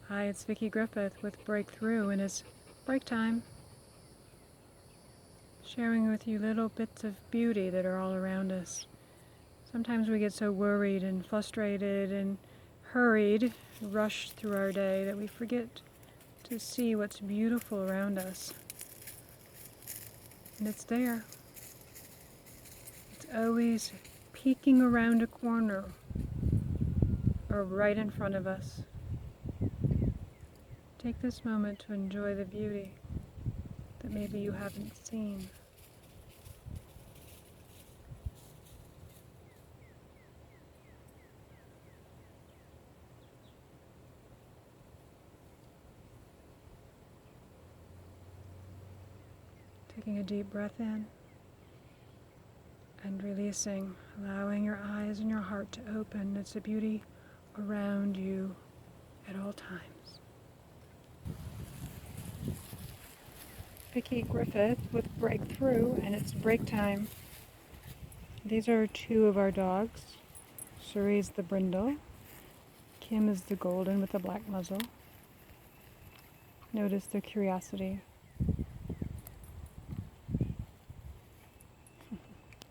Hi, it's Vickie Griffith with Break-Through, and it's break time. Sharing with you little bits of beauty that are all around us. Sometimes we get so worried and frustrated and hurried, rushed through our day that we forget to see what's beautiful around us. And it's there. It's always peeking around a corner or right in front of us. Take this moment to enjoy the beauty that maybe you haven't seen. Taking a deep breath in and releasing, allowing your eyes and your heart to open. It's a beauty around you at all times. Vickie Griffith with Break-Through, and it's break time. These are two of our dogs. Surrey's the brindle. Kim is the golden with the black muzzle. Notice their curiosity.